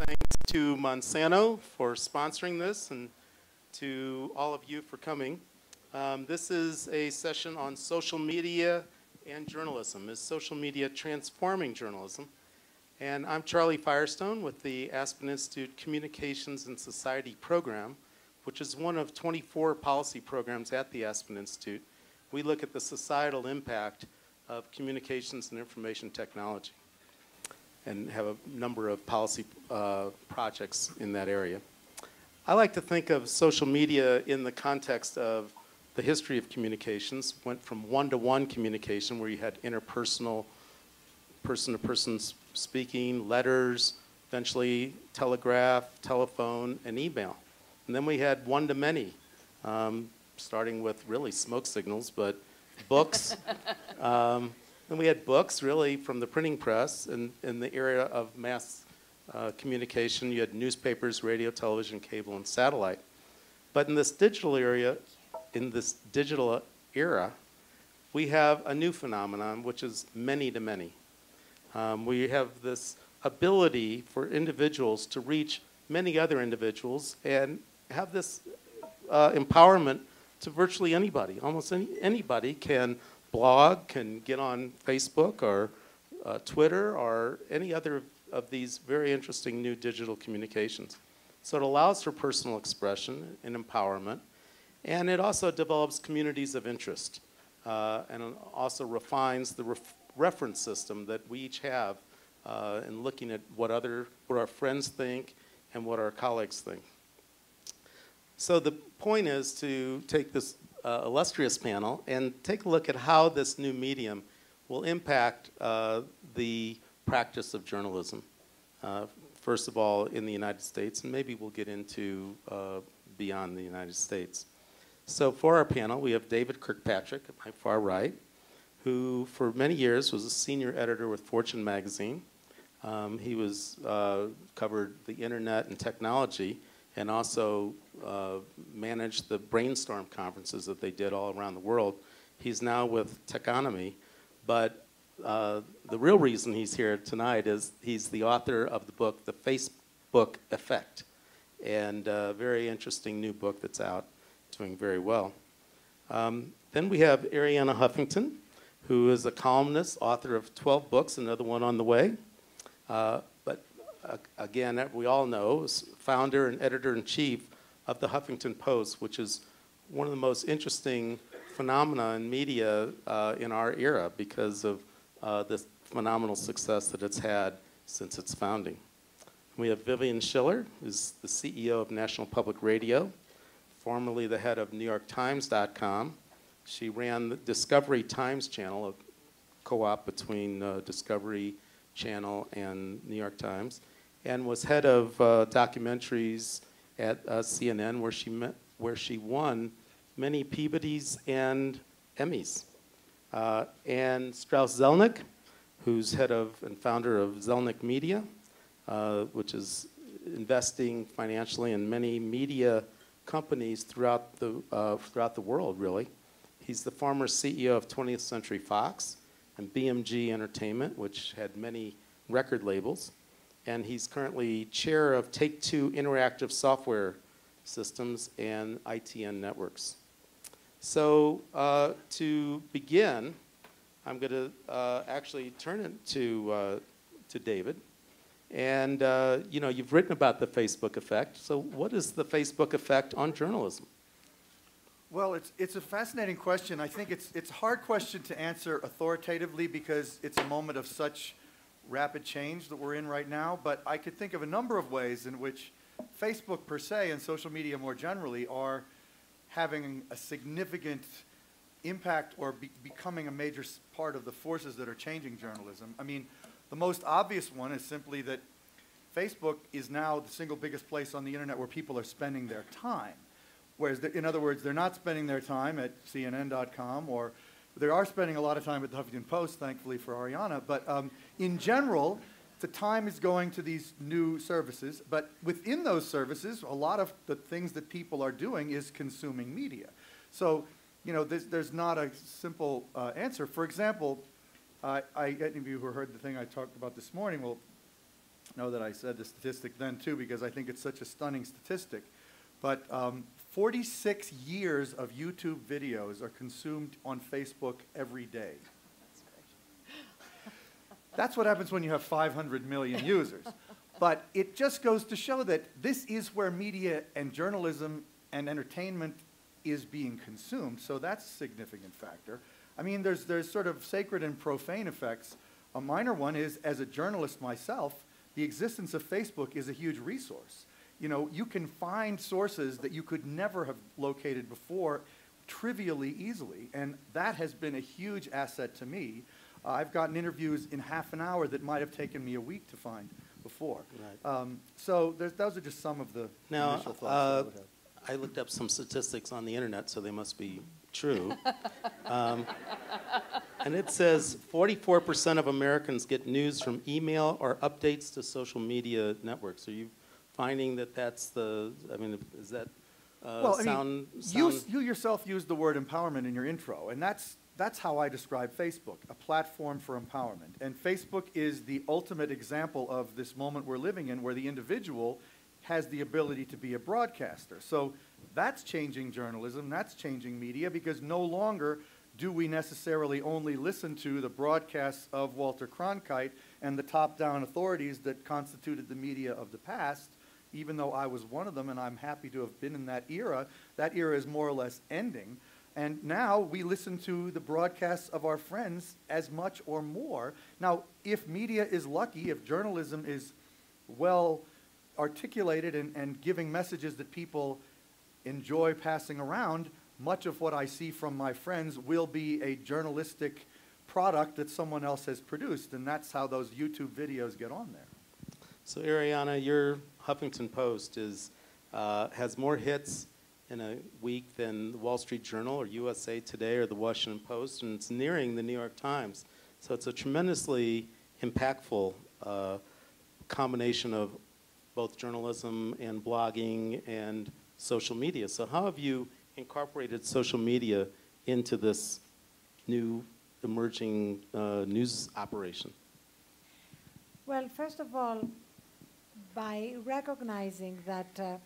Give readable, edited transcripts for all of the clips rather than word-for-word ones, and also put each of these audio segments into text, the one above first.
thanks to Monsanto for sponsoring this and to all of you for coming. This is a session on social media and journalism. Is social media transforming journalism? And I'm Charlie Firestone with the Aspen Institute Communications and Society program, which is one of 24 policy programs at the Aspen Institute. We look at the societal impact of communications and information technology and have a number of policy projects in that area. I like to think of social media in the context of the history of communications. Went from one-to-one communication where you had interpersonal, person-to-person speaking, letters, eventually telegraph, telephone, and email. And then we had one-to-many, starting with really smoke signals, but books. And we had books, really, from the printing press. And in the era of mass communication, you had newspapers, radio, television, cable, and satellite. But in this digital era, we have a new phenomenon, which is many-to-many. We have this ability for individuals to reach many other individuals and have this empowerment to virtually anybody. Almost anybody can blog, can get on Facebook or Twitter or any other of these very interesting new digital communications. So it allows for personal expression and empowerment, and it also develops communities of interest, and it also refines the reference system that we each have in looking at what our friends think and what our colleagues think. So the point is to take this illustrious panel and take a look at how this new medium will impact the practice of journalism. First of all, in the United States, and maybe we'll get into beyond the United States. So for our panel, we have David Kirkpatrick at my far right, who for many years was a senior editor with Fortune magazine. He covered the internet and technology, and also managed the brainstorm conferences that they did all around the world. He's now with Techonomy, but the real reason he's here tonight is he's the author of the book, The Facebook Effect, and a very interesting new book that's out, doing very well. Then we have Arianna Huffington, who is a columnist, author of 12 books, another one on the way. Again, we all know, is founder and editor-in-chief of the Huffington Post, which is one of the most interesting phenomena in media in our era because of the phenomenal success that it's had since its founding. We have Vivian Schiller, who's the CEO of National Public Radio, formerly the head of NewYorkTimes.com. She ran the Discovery Times channel, a co-op between Discovery Channel and New York Times, and was head of documentaries at CNN, where she won many Peabodys and Emmys. And Strauss Zelnick, who's head of and founder of Zelnick Media, which is investing financially in many media companies throughout the world, really. He's the former CEO of 20th Century Fox and BMG Entertainment, which had many record labels. And he's currently chair of Take-Two Interactive Software Systems and ITN Networks. So to begin, I'm going to actually turn it to David. And you've written about the Facebook effect. So what is the Facebook effect on journalism? Well, it's a fascinating question. I think it's a hard question to answer authoritatively because it's a moment of such rapid change that we're in right now. But I could think of a number of ways in which Facebook per se and social media more generally are having a significant impact or becoming a major part of the forces that are changing journalism. I mean, the most obvious one is simply that Facebook is now the single biggest place on the internet where people are spending their time. Whereas, in other words, they're not spending their time at CNN.com, or they are spending a lot of time at the Huffington Post, thankfully for Arianna. But in general, the time is going to these new services. But within those services, a lot of the things that people are doing is consuming media. So, there's not a simple answer. For example, any of you who heard the thing I talked about this morning will know that I said the statistic then too, because I think it's such a stunning statistic. But 46 years of YouTube videos are consumed on Facebook every day. That's what happens when you have 500 million users. But it just goes to show that this is where media and journalism and entertainment is being consumed, so that's a significant factor. I mean, there's sort of sacred and profane effects. A minor one is, as a journalist myself, the existence of Facebook is a huge resource. You know, you can find sources that you could never have located before trivially easily, and that has been a huge asset to me. I've gotten interviews in half an hour that might have taken me a week to find before. Right. So those are just some of the initial thoughts that I would have. I looked up some statistics on the internet, so they must be true. And it says 44% of Americans get news from email or updates to social media networks. Are you finding that that's the, I mean, is that Well, I mean, you yourself used the word empowerment in your intro, and that's how I describe Facebook, a platform for empowerment. And Facebook is the ultimate example of this moment we're living in, where the individual has the ability to be a broadcaster. So that's changing journalism, that's changing media, because no longer do we necessarily only listen to the broadcasts of Walter Cronkite and the top-down authorities that constituted the media of the past. Even though I was one of them, and I'm happy to have been in that era is more or less ending. And now we listen to the broadcasts of our friends as much or more. Now, if media is lucky, if journalism is well articulated and giving messages that people enjoy passing around, much of what I see from my friends will be a journalistic product that someone else has produced, and that's how those YouTube videos get on there. So Arianna, your Huffington Post has more hits in a week than the Wall Street Journal or USA Today or the Washington Post, and it's nearing the New York Times. So it's a tremendously impactful combination of both journalism and blogging and social media. So how have you incorporated social media into this new emerging news operation? Well, first of all, by recognizing that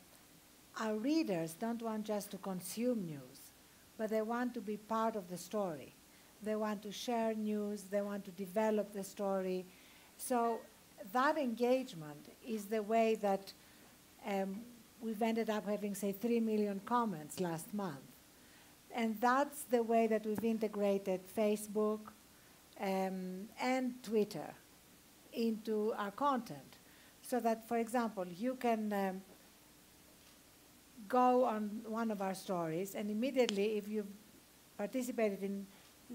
our readers don't want just to consume news, but they want to be part of the story. They want to share news, they want to develop the story. So that engagement is the way that we've ended up having, say, 3 million comments last month. And that's the way that we've integrated Facebook and Twitter into our content. So that, for example, you can go on one of our stories, and immediately, if you've participated in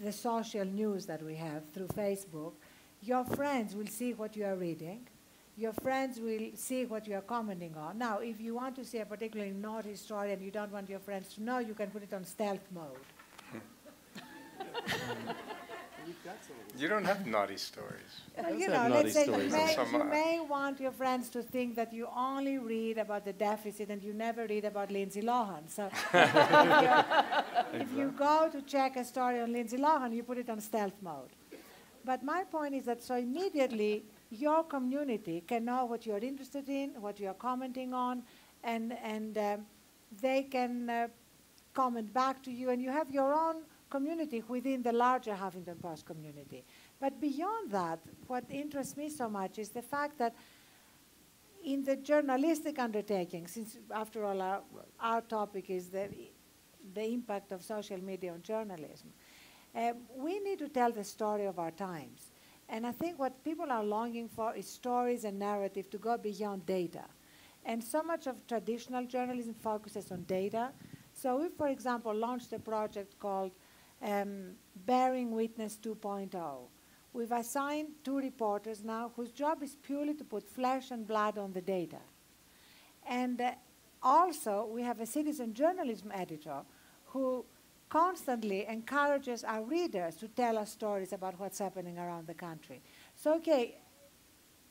the social news that we have through Facebook, your friends will see what you are reading. Your friends will see what you are commenting on. Now, if you want to see a particularly naughty story and you don't want your friends to know, you can put it on stealth mode. You don't have naughty stories. Well, you know, let's say you may want your friends to think that you only read about the deficit and you never read about Lindsay Lohan. So if you go to check a story on Lindsay Lohan, you put it on stealth mode. But my point is that so immediately your community can know what you're interested in, what you're commenting on, and they can comment back to you, and you have your own community within the larger Huffington Post community. But beyond that, what interests me so much is the fact that in the journalistic undertaking, since after all our topic is the impact of social media on journalism, we need to tell the story of our times. And I think what people are longing for is stories and narrative to go beyond data. And so much of traditional journalism focuses on data. So we, for example, launched a project called Bearing Witness 2.0. We've assigned 2 reporters now whose job is purely to put flesh and blood on the data. And also, we have a citizen journalism editor who constantly encourages our readers to tell us stories about what's happening around the country. So, okay,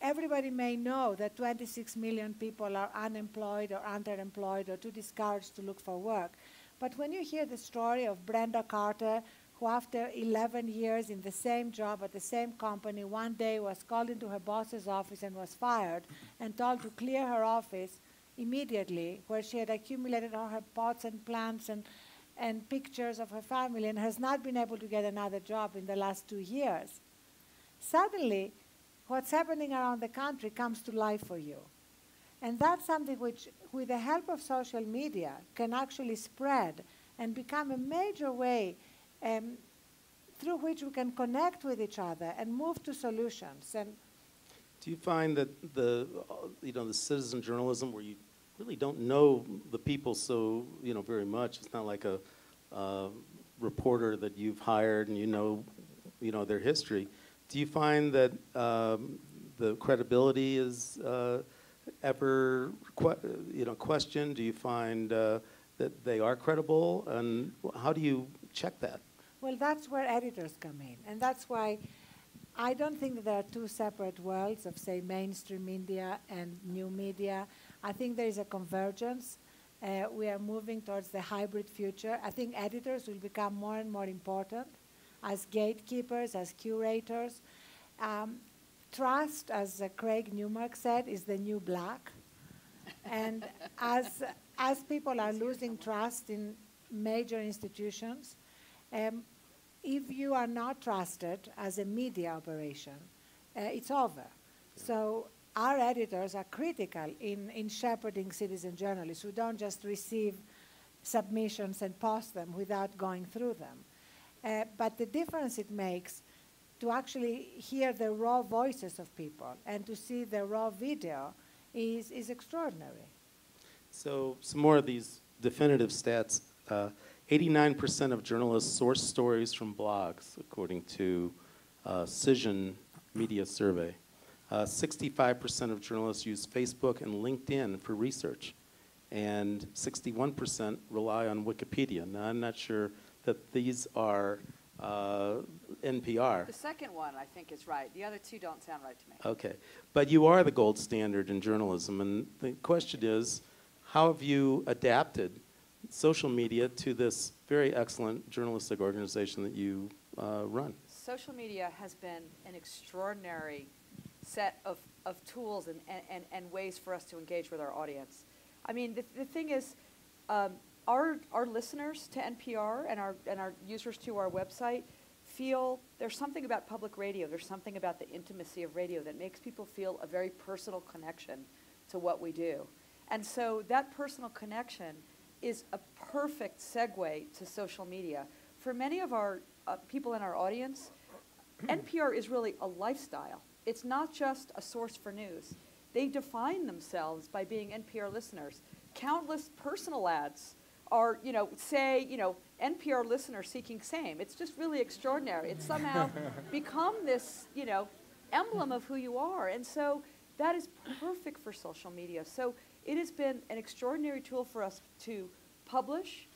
everybody may know that 26 million people are unemployed or underemployed or too discouraged to look for work. But when you hear the story of Brenda Carter, who after 11 years in the same job at the same company, one day was called into her boss's office and was fired and told to clear her office immediately, where she had accumulated all her pots and plants and pictures of her family, and has not been able to get another job in the last 2 years. Suddenly, what's happening around the country comes to life for you. And that's something which, with the help of social media, can actually spread and become a major way through which we can connect with each other and move to solutions. And do you find that the citizen journalism, where you really don't know the people so very much, it's not like a reporter that you've hired and you know their history. Do you find that the credibility is ever questioned? Do you find that they are credible, and how do you check that? Well, that's where editors come in, and that's why I don't think that there are two separate worlds of, say, mainstream media and new media. I think there is a convergence. We are moving towards the hybrid future. I think editors will become more and more important as gatekeepers, as curators. Trust, as Craig Newmark said, is the new black. And as people are losing trust in major institutions, if you are not trusted as a media operation, it's over. Yeah. So our editors are critical in shepherding citizen journalists who don't just receive submissions and post them without going through them. But the difference it makes to actually hear the raw voices of people and to see the raw video is extraordinary. So some more of these definitive stats. 89% of journalists source stories from blogs, according to Cision Media Survey. 65% of journalists use Facebook and LinkedIn for research, and 61% rely on Wikipedia. Now, I'm not sure that these are NPR. The second one, I think, is right. The other two don't sound right to me. Okay. But you are the gold standard in journalism, and the question is, how have you adapted social media to this very excellent journalistic organization that you run? Social media has been an extraordinary set of tools and ways for us to engage with our audience. I mean, the thing is, our listeners to NPR and our users to our website feel there's something about public radio, there's something about the intimacy of radio that makes people feel a very personal connection to what we do. And so that personal connection is a perfect segue to social media. For many of our people in our audience, NPR is really a lifestyle. It's not just a source for news. They define themselves by being NPR listeners. Countless personal ads are, say, NPR listener seeking same. It's just really extraordinary. It's somehow become this, emblem of who you are. And so that is perfect for social media. So it has been an extraordinary tool for us to publish,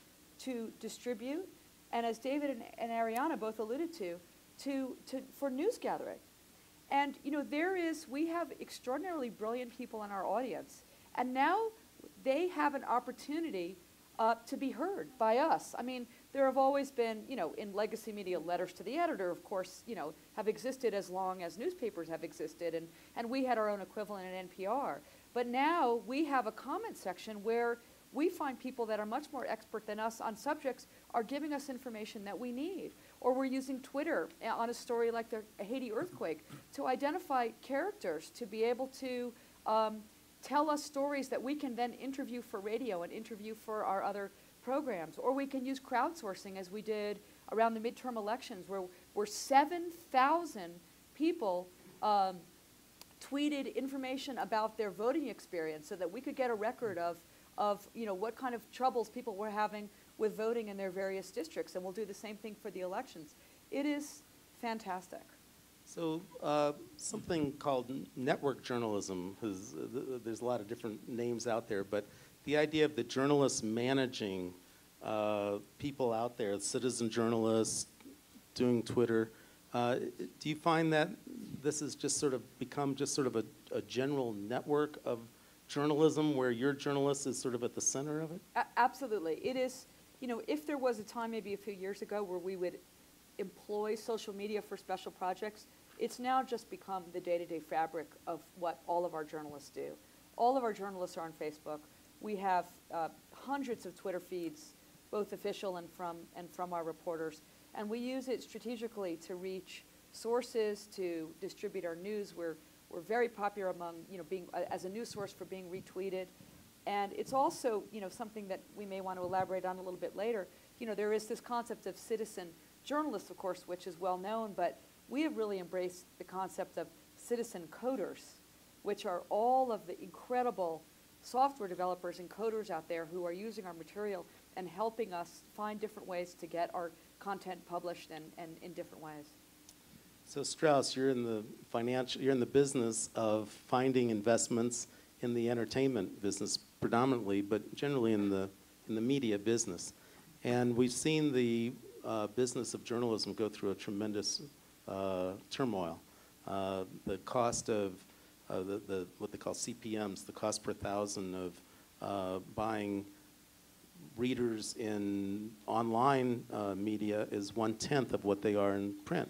to distribute, and as David and Arianna both alluded to for news gathering. And we have extraordinarily brilliant people in our audience, and now they have an opportunity to be heard by us. I mean, there have always been, in legacy media, letters to the editor, of course, have existed as long as newspapers have existed, and we had our own equivalent in NPR. But now we have a comment section where we find people that are much more expert than us on subjects are giving us information that we need. Or we're using Twitter on a story like the Haiti earthquake to identify characters, to be able to tell us stories that we can then interview for radio and interview for our other programs. Or we can use crowdsourcing, as we did around the midterm elections, where 7,000 people tweeted information about their voting experience so that we could get a record of what kind of troubles people were having with voting in their various districts. And we'll do the same thing for the elections. It is fantastic. So something called network journalism, there's a lot of different names out there, but the idea of the journalists managing people out there, citizen journalists doing Twitter, do you find that this has just sort of become just sort of a general network of journalism where your journalist is sort of at the center of it? Absolutely. It is, if there was a time maybe a few years ago where we would employ social media for special projects, it's now just become the day-to-day fabric of what all of our journalists do. All of our journalists are on Facebook. We have hundreds of Twitter feeds, both official and from our reporters, and we use it strategically to reach sources, to distribute our news. We're very popular among, being as a news source for being retweeted. And it's also, something that we may want to elaborate on a little bit later. There is this concept of citizen journalists, of course, which is well known, but we have really embraced the concept of citizen coders, which are all of the incredible software developers and coders out there who are using our material and helping us find different ways to get our content published and in different ways. So Strauss, you're in the business of finding investments in the entertainment business predominantly, but generally in the media business. And we've seen the business of journalism go through a tremendous turmoil. The cost of what they call CPMs, the cost per thousand of buying readers in online media is 1/10 of what they are in print.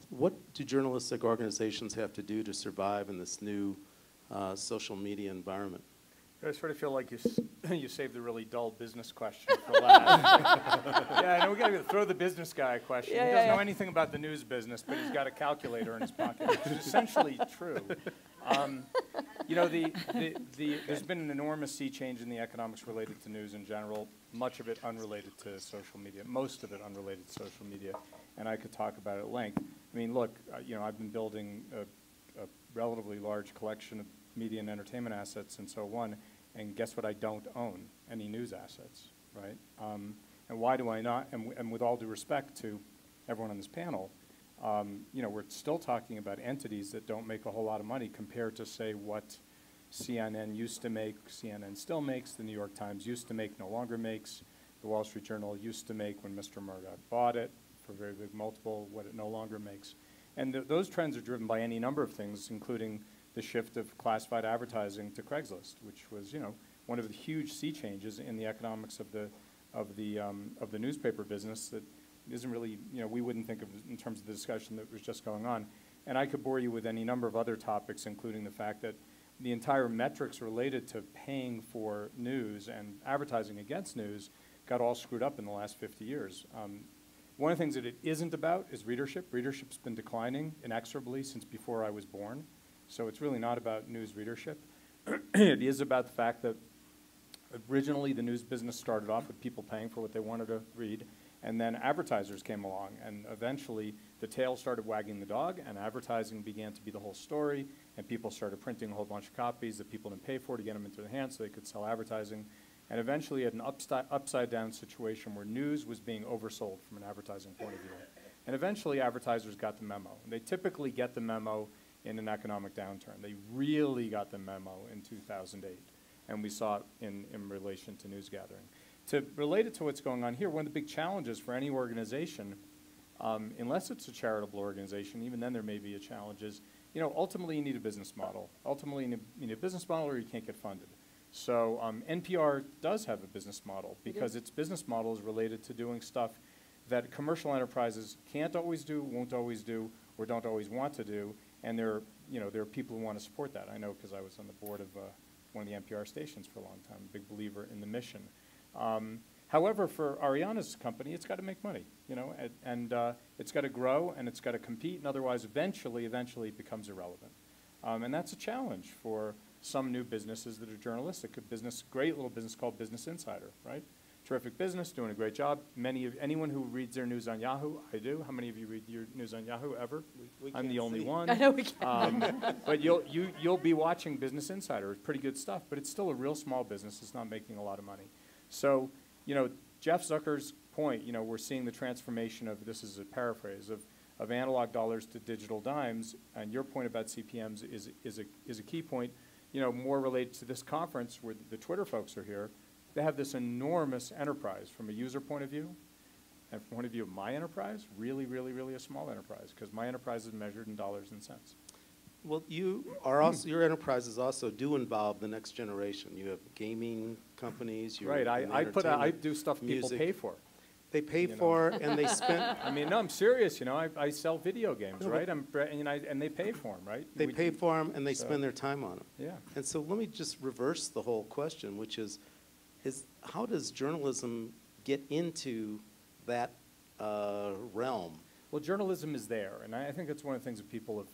What do journalistic organizations have to do to survive in this new social media environment? I sort of feel like you saved the really dull business question for last. Yeah, I know we got to throw the business guy a question. He doesn't know anything about the news business, but he's got a calculator in his pocket, which is essentially true. There's been an enormous sea change in the economics related to news in general, much of it unrelated to social media, most of it unrelated to social media, and I could talk about it at length. I mean, look, I've been building a relatively large collection of media and entertainment assets and so on, and guess what? I don't own any news assets, right? And why do I not? And with all due respect to everyone on this panel, we're still talking about entities that don't make a whole lot of money compared to, say, what CNN used to make, CNN still makes, the New York Times used to make, no longer makes, the Wall Street Journal used to make when Mr. Murdoch bought it for a very big multiple, what it no longer makes. And those trends are driven by any number of things, including the shift of classified advertising to Craigslist, which was, one of the huge sea changes in the economics of the newspaper business that isn't really, we wouldn't think of in terms of the discussion that was just going on. And I could bore you with any number of other topics, including the fact that the entire metrics related to paying for news and advertising against news got all screwed up in the last 50 years. One of the things that it isn't about is readership. Readership's been declining inexorably since before I was born. So it's really not about news readership. It is about the fact that originally the news business started off with people paying for what they wanted to read, and then advertisers came along, and eventually the tail started wagging the dog, and advertising began to be the whole story, and people started printing a whole bunch of copies that people didn't pay for to get them into their hands so they could sell advertising. And eventually you had an upside-down situation where news was being oversold from an advertising point of view. And eventually advertisers got the memo. And they typically get the memo in an economic downturn. They really got the memo in 2008. And we saw it in relation to news gathering. To relate it to what's going on here, one of the big challenges for any organization, unless it's a charitable organization, even then there may be a challenge, is, ultimately you need a business model. Ultimately you need a business model or you can't get funded. So NPR does have a business model because its business model is related to doing stuff that commercial enterprises can't always do, won't always do, or don't always want to do. And there are people who want to support that. I know because I was on the board of one of the NPR stations for a long time, a big believer in the mission. However, for Arianna's company, it's got to make money, and it's got to grow and it's got to compete, and otherwise eventually it becomes irrelevant. And that's a challenge for some new businesses that are journalistic. Great little business called Business Insider, right? Terrific business, doing a great job. Anyone who reads their news on Yahoo, I do. How many of you read your news on Yahoo ever? I'm the only one. I know we can't. But you'll be watching Business Insider. It's pretty good stuff, but it's still a real small business. It's not making a lot of money. So, Jeff Zucker's point, we're seeing the transformation of, this is a paraphrase, of analog dollars to digital dimes, and your point about CPMs is a key point, more related to this conference where the Twitter folks are here. They have this enormous enterprise from a user point of view, and from the point of view of my enterprise, really, really, really a small enterprise, because my enterprise is measured in dollars and cents. Well, you are also, your enterprises also do involve the next generation. You have gaming companies. Right, I do stuff people pay for. They pay You know. for and they spend. I mean, no, I'm serious, you know, I sell video games, right? And they pay for them, right? They pay for them and they so- spend their time on them. Yeah. And so let me just reverse the whole question, which is how does journalism get into that realm? Well, journalism is there, and I think that's one of the things that people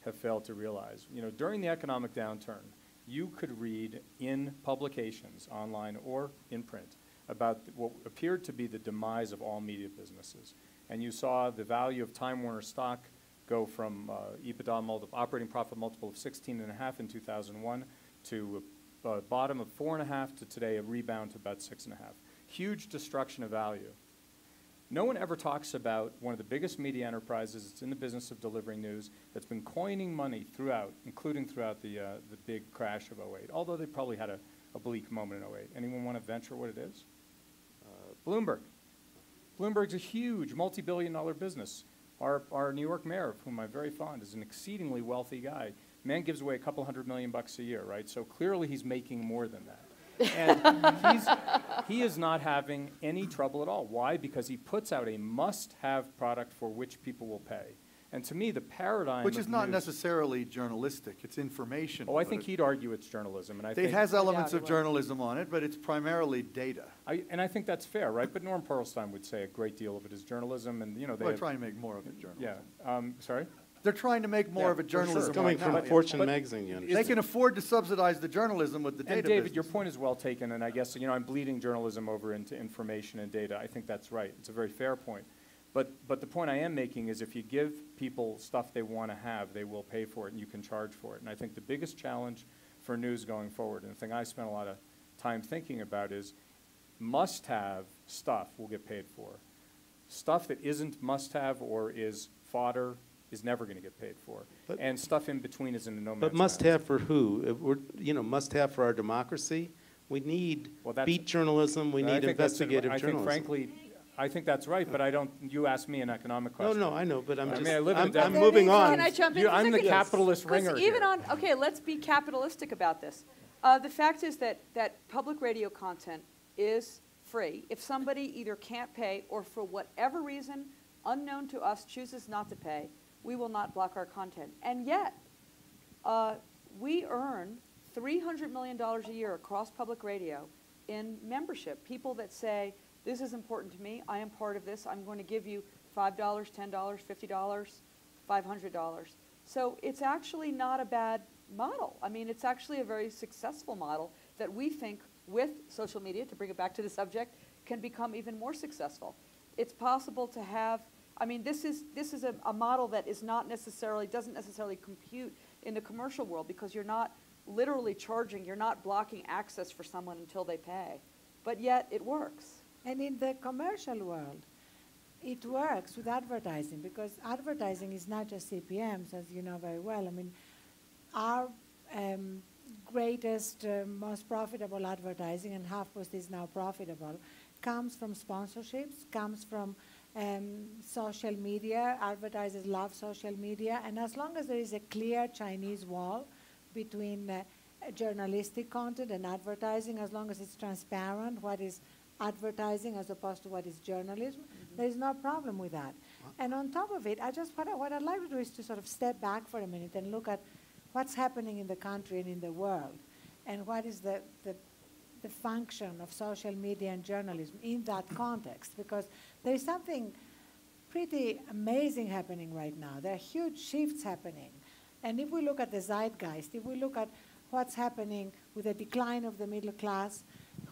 have failed to realize. You know, during the economic downturn, you could read in publications, online or in print, about what appeared to be the demise of all media businesses. And you saw the value of Time Warner stock go from EBITDA operating profit multiple of 16.5 in 2001 to a bottom of 4.5 to today, a rebound to about 6.5. Huge destruction of value. No one ever talks about one of the biggest media enterprises that's in the business of delivering news that's been coining money throughout, including throughout the big crash of '08, although they probably had a bleak moment in '08. Anyone want to venture what it is? Bloomberg. Bloomberg's a huge multi-billion-dollar business. Our New York mayor, of whom I'm very fond, is an exceedingly wealthy guy. Man gives away a couple $100 million a year, right? So clearly he's making more than that. And he is not having any trouble at all. Why? Because he puts out a must-have product for which people will pay. And to me, the paradigm Which is not news, necessarily journalistic, it's information. Oh, I think he'd argue it's journalism. And I think It has elements Yeah, of it will. journalism on it, but it's primarily data. and I think that's fair, right? But Norm Pearlstein would say a great deal of it is journalism, and you know They're have, trying to make more of it journalism. yeah. Sorry. They're trying to make more Yeah, of it for sure. journalism Coming right from now. Fortune But magazine, you They understand. can afford to subsidize the journalism with the data And David, business. your point is well taken, and I guess, you know, I'm bleeding journalism over into information and data. I think that's right. It's a very fair point. But the point I am making is if you give people stuff they want to have, they will pay for it, and you can charge for it. And I think the biggest challenge for news going forward, and the thing I spent a lot of time thinking about is must-have stuff will get paid for. Stuff that isn't must-have or is fodder is never going to get paid for. But- And stuff in between is in a no man's But land. must have for who? If we're, must have for our democracy. We need Well, that's- beat journalism. We And I need think that's investigative I journalism. think, frankly, I think that's right, but I don't, you asked me an economic No, question. no, I know, but I'm I just, mean, I live in I'm Denver. moving on. Can I jump in You- for a I'm the second? capitalist 'Cause ringer even here. okay, let's be capitalistic about this. The fact is that public radio content is free. If somebody either can't pay or for whatever reason, unknown to us, chooses not to pay, we will not block our content. And yet, we earn $300 million a year across public radio in membership. People that say, this is important to me, I am part of this, I'm going to give you $5, $10, $50, $500. So it's actually not a bad model. I mean, it's actually a very successful model that we think with social media, to bring it back to the subject, can become even more successful. It's possible to have, I mean, this is a model that is not necessarily, doesn't necessarily compute in the commercial world because you're not literally charging, you're not blocking access for someone until they pay. But yet it works. And in the commercial world, it works with advertising because advertising is not just CPMs, as you know very well. I mean, our greatest, most profitable advertising, and HuffPost is now profitable, comes from sponsorships, comes from social media. Advertisers love social media. And as long as there is a clear Chinese wall between journalistic content and advertising, as long as it's transparent, what is advertising as opposed to what is journalism, there is no problem with that. And on top of it, what I'd like to do is to sort of step back for a minute and look at what's happening in the country and in the world, and what is the function of social media and journalism in that context, because there is something pretty amazing happening right now. There are huge shifts happening. And if we look at the zeitgeist, if we look at what's happening with the decline of the middle class,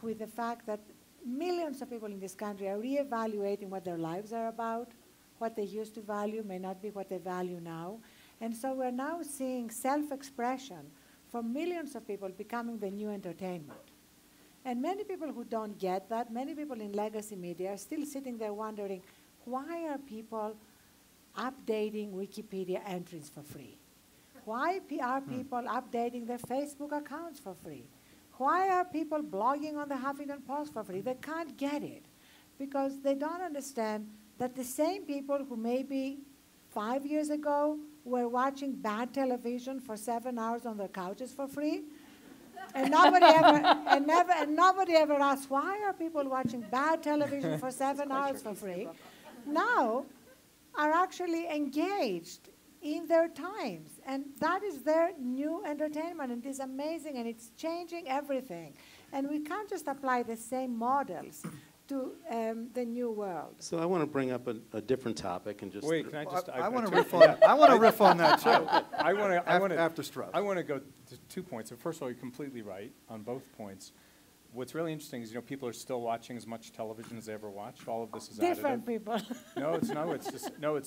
with the fact that millions of people in this country are reevaluating what their lives are about, what they used to value may not be what they value now. And so we're now seeing self-expression for millions of people becoming the new entertainment. And many people who don't get that, many people in legacy media are still sitting there wondering, why are people updating Wikipedia entries for free? Why are people updating their Facebook accounts for free? Why are people blogging on the Huffington Post for free? They can't get it because they don't understand that the same people who maybe 5 years ago were watching bad television for 7 hours on their couches for free And nobody ever asks, why are people watching bad television for 7 hours for free? Now are actually engaged in their times. And that is their new entertainment. And it is amazing, and it's changing everything. And we can't just apply the same models to the new world. So I want to bring up a different topic and just... Wait, can I just... I want to riff on I want to riff on that too. After Strauss. I want to go to 2 points. So first of all, you're completely right on both points. What's really interesting is, people are still watching as much television as they ever watched. All of this is Different additive. people. It's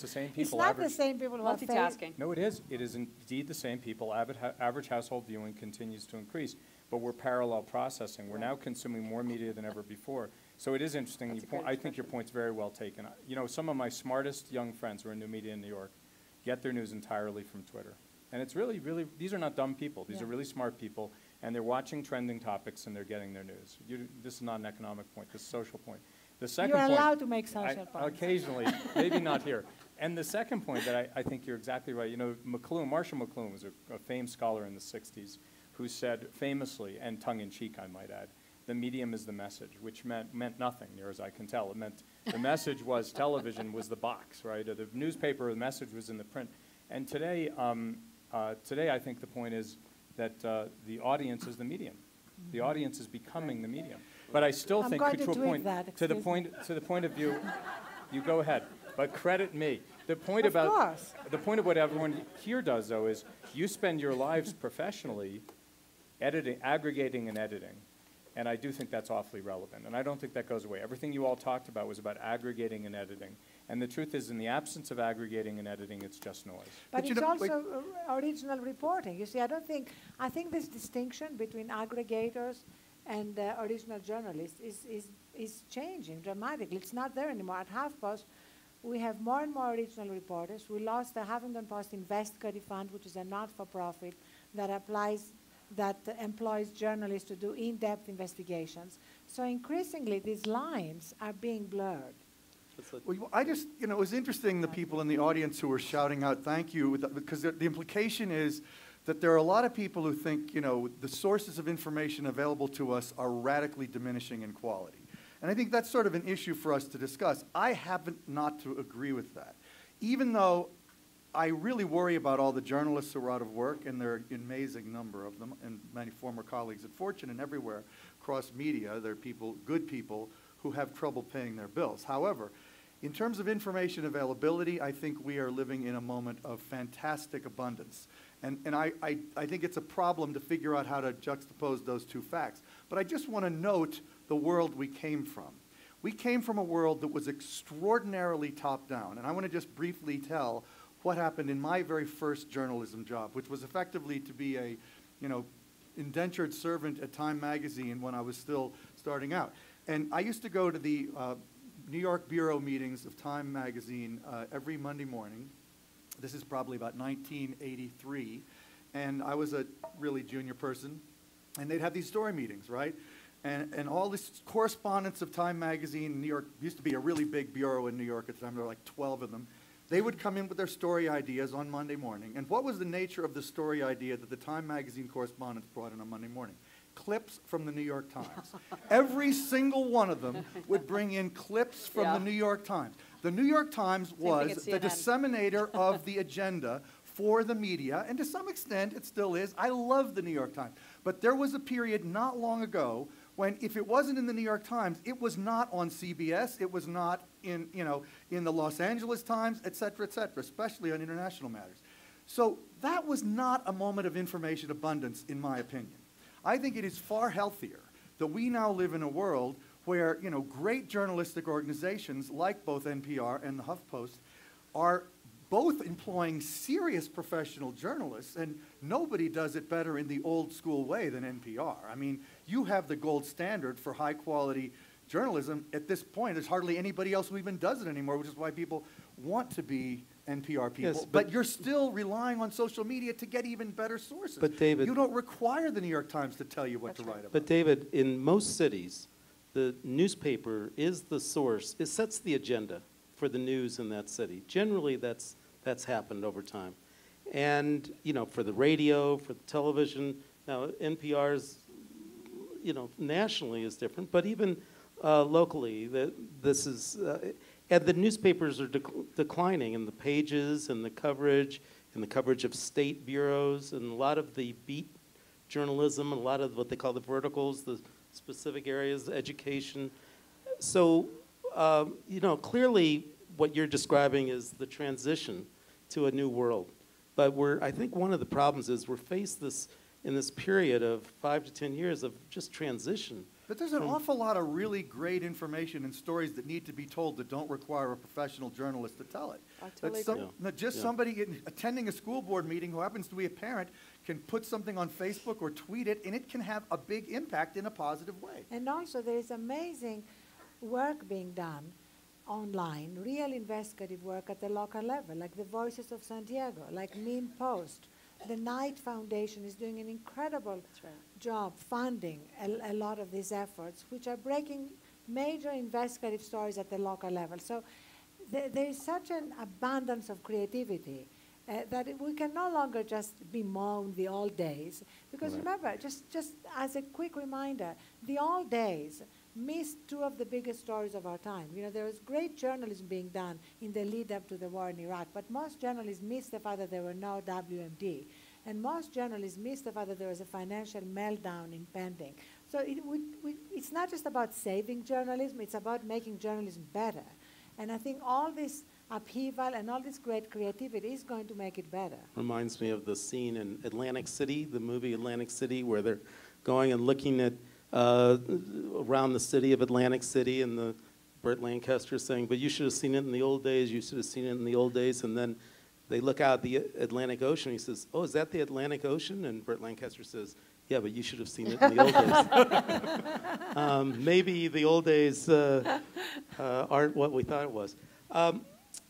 the same people. It's not the same people who are Multitasking. No, it is. It is indeed the same people. Average household viewing continues to increase, but we're parallel processing. We're now consuming more media than ever before. So it is interesting. I think your point's very well taken. Some of my smartest young friends who are in new media in New York get their news entirely from Twitter. And it's really, really, these are not dumb people. These are really smart people, and they're watching trending topics and they're getting their news. This is not an economic point. This is a social point. The second You're point, allowed to make social points. Occasionally, maybe not here. And the second point that I think you're exactly right. Marshall McLuhan was a famed scholar in the 60s who said famously, and tongue-in-cheek I might add, the medium is the message, which meant nothing, near as I can tell. It meant the message was television was the box, right? Or the newspaper, the message was in the print. And today I think the point is that the audience is the medium. The audience is becoming the medium. But I still think to the point of view, you go ahead. But credit me. The point of what everyone here does, though, is you spend your lives professionally aggregating and editing. And I do think that's awfully relevant. And I don't think that goes away. Everything you all talked about was about aggregating and editing. And the truth is, in the absence of aggregating and editing, it's just noise. But it's also original reporting. You see, I think this distinction between aggregators and original journalists is changing dramatically. It's not there anymore. At HuffPost, we have more and more original reporters. We lost the Huffington Post Investigative Fund, which is a not-for-profit that employs journalists to do in-depth investigations. So increasingly, these lines are being blurred. Well, it was interesting, the people in the audience who were shouting out thank you, because the implication is that there are a lot of people who think, the sources of information available to us are radically diminishing in quality. And I think that's sort of an issue for us to discuss. I happen not to agree with that. Even though I really worry about all the journalists who are out of work, and there are an amazing number of them, and many former colleagues at Fortune and everywhere across media, there are people, good people, who have trouble paying their bills. However, in terms of information availability, I think we are living in a moment of fantastic abundance. And I think it's a problem to figure out how to juxtapose those two facts. But I just want to note the world we came from. We came from a world that was extraordinarily top-down. And I want to just briefly tell what happened in my very first journalism job, which was effectively to be a, indentured servant at Time magazine when I was still starting out. And I used to go to the New York bureau meetings of Time magazine every Monday morning. This is probably about 1983. And I was a really junior person. And they'd have these story meetings, right? And all this correspondence of Time magazine in New York used to be a really big bureau in New York at the time. There were like 12 of them. They would come in with their story ideas on Monday morning. And what was the nature of the story idea that the Time magazine correspondents brought in on Monday morning? Clips from the New York Times. Every single one of them would bring in clips from the New York Times. The New York Times was the disseminator of the agenda for the media, and to some extent it still is. I love the New York Times. But there was a period not long ago when if it wasn't in the New York Times, it was not on CBS, it was not in the Los Angeles Times, et cetera, especially on international matters. So that was not a moment of information abundance, in my opinion. I think it is far healthier that we now live in a world where, great journalistic organizations like both NPR and the HuffPost are both employing serious professional journalists, and nobody does it better in the old school way than NPR. I mean, you have the gold standard for high quality journalism. At this point, there's hardly anybody else who even does it anymore, which is why people want to be NPR people. Yes, but you're still relying on social media to get even better sources. But David, you don't require the New York Times to tell you what to write about. But David, in most cities, the newspaper is the source. It sets the agenda for the news in that city. Generally, that's happened over time. And, for the radio, for the television, now NPR's nationally is different, but even locally, this is, and the newspapers are declining in the pages and the coverage of state bureaus and a lot of the beat journalism and a lot of what they call the verticals, the specific areas, education. So, clearly what you're describing is the transition to a new world. But I think one of the problems is we're faced in this period of 5 to 10 years of just transition. But there's an awful lot of really great information and stories that need to be told that don't require a professional journalist to tell it. I totally agree. Somebody attending a school board meeting who happens to be a parent can put something on Facebook or tweet it, and it can have a big impact in a positive way. And also there is amazing work being done online, real investigative work at the local level, like the Voices of San Diego, like Mean Post. The Knight Foundation is doing an incredible job funding a lot of these efforts, which are breaking major investigative stories at the local level. So there is such an abundance of creativity that we can no longer just bemoan the old days. Because remember, just as a quick reminder, the old days missed two of the biggest stories of our time. There was great journalism being done in the lead up to the war in Iraq, but most journalists missed the fact that there were no WMD. And most journalists missed the fact that there was a financial meltdown impending. So it's not just about saving journalism, it's about making journalism better. And I think all this upheaval and all this great creativity is going to make it better. Reminds me of the scene in Atlantic City, the movie Atlantic City, where they're going and looking at around the city of Atlantic City, and the Burt Lancaster saying, but you should have seen it in the old days, you should have seen it in the old days, and then they look out the Atlantic Ocean, he says, oh, is that the Atlantic Ocean? And Burt Lancaster says, yeah, but you should have seen it in the old days. Maybe the old days aren't what we thought it was.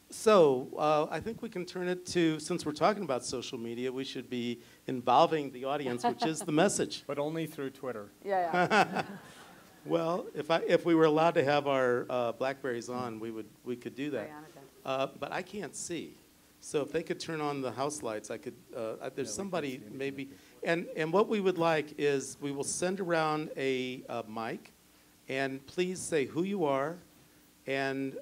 So I think we can turn it to, since we're talking about social media, we should be involving the audience, which is the message. But only through Twitter. Yeah. Well, if we were allowed to have our Blackberries on, we could do that. But I can't see. So if they could turn on the house lights, I could. There's somebody maybe. And what we would like is we will send around a mic, and please say who you are, and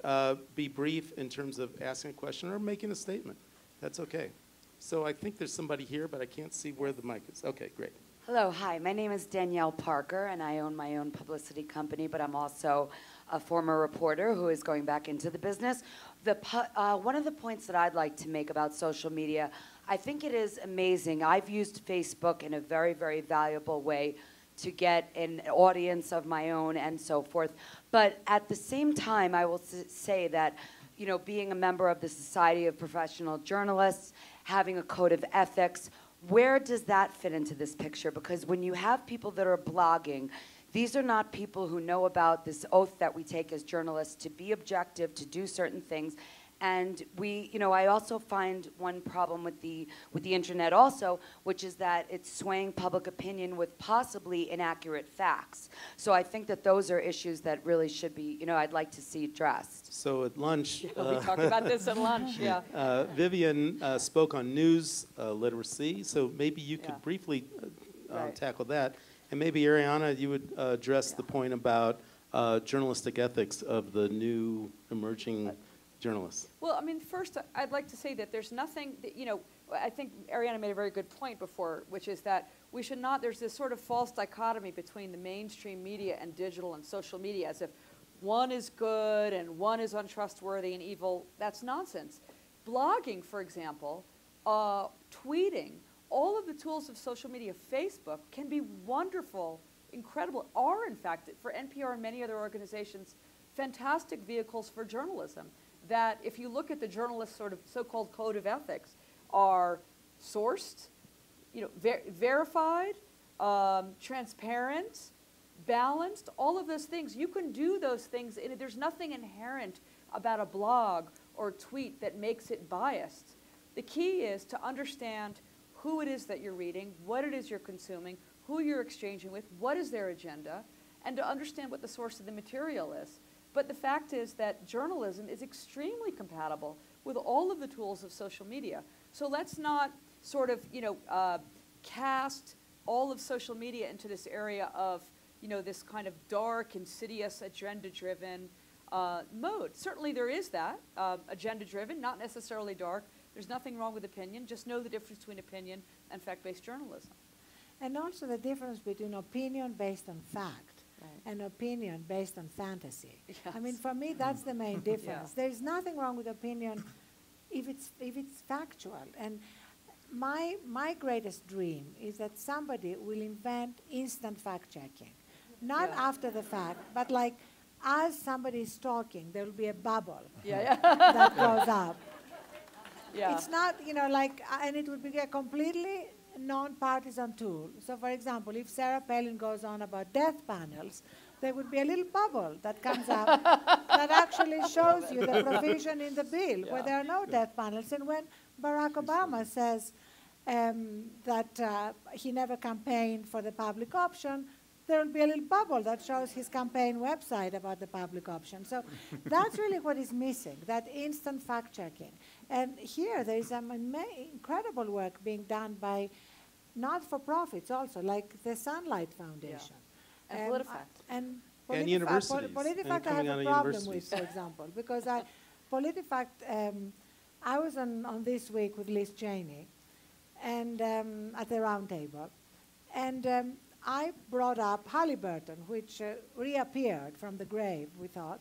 be brief in terms of asking a question or making a statement. That's okay. So I think there's somebody here, but I can't see where the mic is. Okay, great. Hello, hi. My name is Danielle Parker, and I own my own publicity company, but I'm also a former reporter who is going back into the business. One of the points that I'd like to make about social media, I think it is amazing. I've used Facebook in a very, very valuable way to get an audience of my own and so forth. But at the same time, I will say that, being a member of the Society of Professional Journalists, having a code of ethics, where does that fit into this picture? Because when you have people that are blogging, these are not people who know about this oath that we take as journalists to be objective, to do certain things. And I also find one problem with the internet also, which is that it's swaying public opinion with possibly inaccurate facts. So I think that those are issues that really should be, I'd like to see addressed. So at lunch, We talked about this at lunch, yeah. Vivian spoke on news literacy, so maybe you could briefly tackle that. And maybe, Arianna, you would address the point about journalistic ethics of the new emerging journalists. Well, first, I'd like to say that there's nothing that, I think Arianna made a very good point before, which is that we should not, there's this sort of false dichotomy between the mainstream media and digital and social media, as if one is good and one is untrustworthy and evil. That's nonsense. Blogging, for example, tweeting, all of the tools of social media, Facebook, can be wonderful, incredible, are in fact, for NPR and many other organizations, fantastic vehicles for journalism. That if you look at the journalists' sort of so-called code of ethics, are sourced, verified, transparent, balanced, all of those things. You can do those things, and there's nothing inherent about a blog or tweet that makes it biased. The key is to understand who it is that you're reading, what it is you're consuming, who you're exchanging with, what is their agenda, and to understand what the source of the material is. But the fact is that journalism is extremely compatible with all of the tools of social media. So let's not sort of, cast all of social media into this area of you know, this kind of dark, insidious, agenda-driven mode. Certainly there is that, agenda-driven, not necessarily dark. There's nothing wrong with opinion. Just know the difference between opinion and fact-based journalism. And also the difference between opinion based on fact and opinion based on fantasy. Yes. I mean, for me, that's the main difference. There's nothing wrong with opinion if it's factual. And my greatest dream is that somebody will invent instant fact-checking. Not after the fact, but like as somebody is talking, there will be a bubble that goes up. It's not, you know, like, and it would be a completely non-partisan tool. So, for example, if Sarah Palin goes on about death panels, there would be a little bubble that comes up that actually shows you the provision in the bill where there are no death panels. And when Barack Obama says that he never campaigned for the public option, there will be a little bubble that shows his campaign website about the public option. So that's really what is missing, that instant fact-checking. And here there is incredible work being done by not-for-profits also, like the Sunlight Foundation. And PolitiFact. And universities. PolitiFact I have a problem with, for example, because PolitiFact, I was on This Week with Liz Cheney and at the round table. And I brought up Halliburton, which reappeared from the grave, we thought,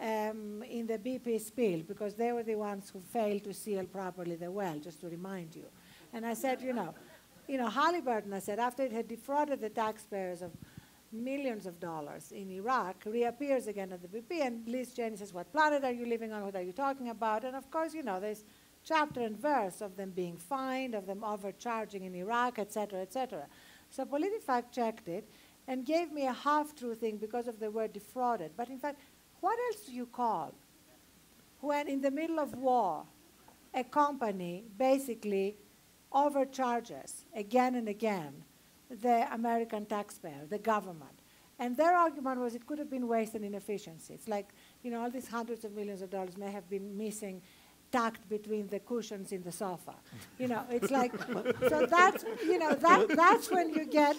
in the BP spill, because they were the ones who failed to seal properly the well, just to remind you. And I said, you know, Halliburton, I said, after it had defrauded the taxpayers of millions of dollars in Iraq, reappears again at the BP, and Liz Cheney says, what planet are you living on? What are you talking about? And of course, you know, there's chapter and verse of them being fined, of them overcharging in Iraq, et cetera, et cetera. So PolitiFact checked it and gave me a half-true thing because of the word defrauded. But in fact, what else do you call when in the middle of war, a company basically overcharges again and again the American taxpayer, the government? And their argument was it could have been waste and inefficiency. It's like, you know, all these hundreds of millions of dollars may have been missing, tucked between the cushions in the sofa. You know, it's like, so that's, you know, that's when you get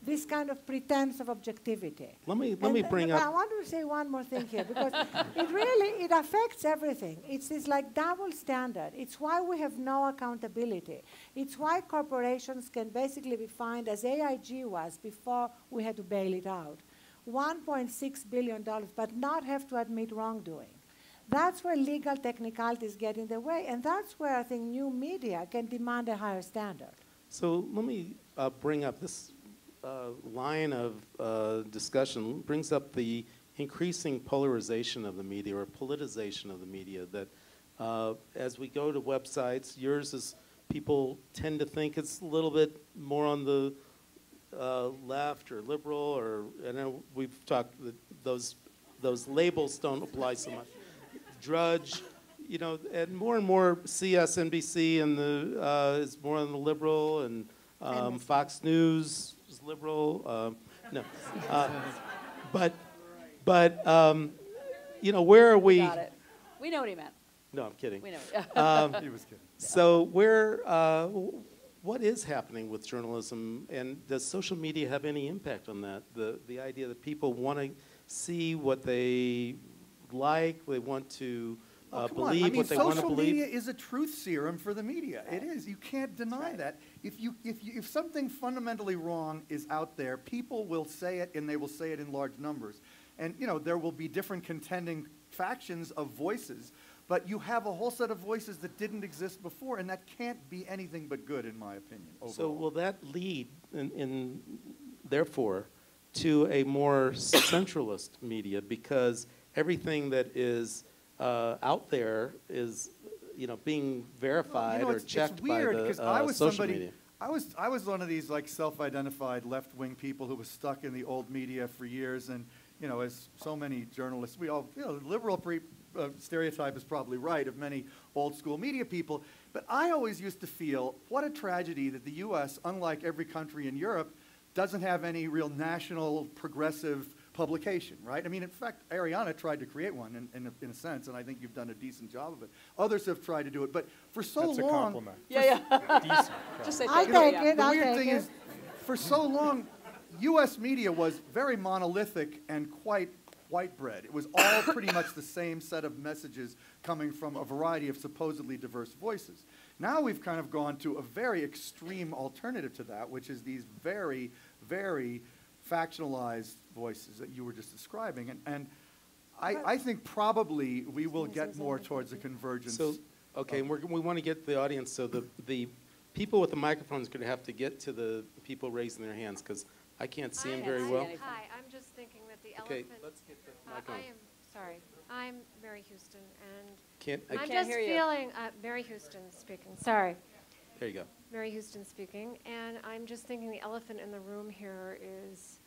this kind of pretense of objectivity. Let me bring up. I want to say one more thing here, because it affects everything. It's this like double standard. It's why we have no accountability. It's why corporations can basically be fined, as AIG was before we had to bail it out, $1.6 billion, but not have to admit wrongdoing. That's where legal technicalities get in the way, and that's where I think new media can demand a higher standard. So let me bring up this line of discussion, brings up the increasing polarization of the media or politicization of the media, that as we go to websites, yours is, people tend to think it's a little bit more on the left or liberal, or, I know we've talked that those labels don't apply so much. Drudge, you know, and more CSNBC and is more on the liberal, and Fox News is liberal. No, but you know, where are we? Got it. We know what he meant. No, I'm kidding. We know. He was kidding. So what is happening with journalism, and does social media have any impact on that? The idea that people want to see what they like, they want to believe what they want to believe. Social media is a truth serum for the media. It is. You can't deny that. If something fundamentally wrong is out there, people will say it, and they will say it in large numbers. And you know, there will be different contending factions of voices, but you have a whole set of voices that didn't exist before, and that can't be anything but good, in my opinion. Overall. So will that lead, therefore, to a more centralist media, because everything that is out there is, you know, being verified or checked by the social media? I was one of these like self-identified left-wing people who was stuck in the old media for years, and you know, as so many journalists, we all, you know, liberal stereotype is probably right of many old-school media people, but I always used to feel what a tragedy that the U.S., unlike every country in Europe, doesn't have any real national progressive publication, right? I mean, in fact, Arianna tried to create one in a sense, and I think you've done a decent job of it. Others have tried to do it, but for so long... That's a compliment. Yeah. Decent. Just say I'll take it, The I'll weird take thing it. is, for so long, U.S. media was very monolithic and quite white bread. It was all pretty much the same set of messages coming from a variety of supposedly diverse voices. Now we've kind of gone to a very extreme alternative to that, which is these very, very factionalized voices that you were just describing. And I think probably we will get more towards a convergence. So, okay, and we want to get the audience, so the people with the microphones are going to have to get to the people raising their hands, because I can't see them very well. Hi, I'm just thinking that the Okay, elephant. let's get the mic on. I am sorry. I'm Mary Houston, and I I'm can't just hear you. feeling. Mary Houston speaking. Sorry, There you go. Mary Houston speaking, and I'm just thinking the elephant in the room here is,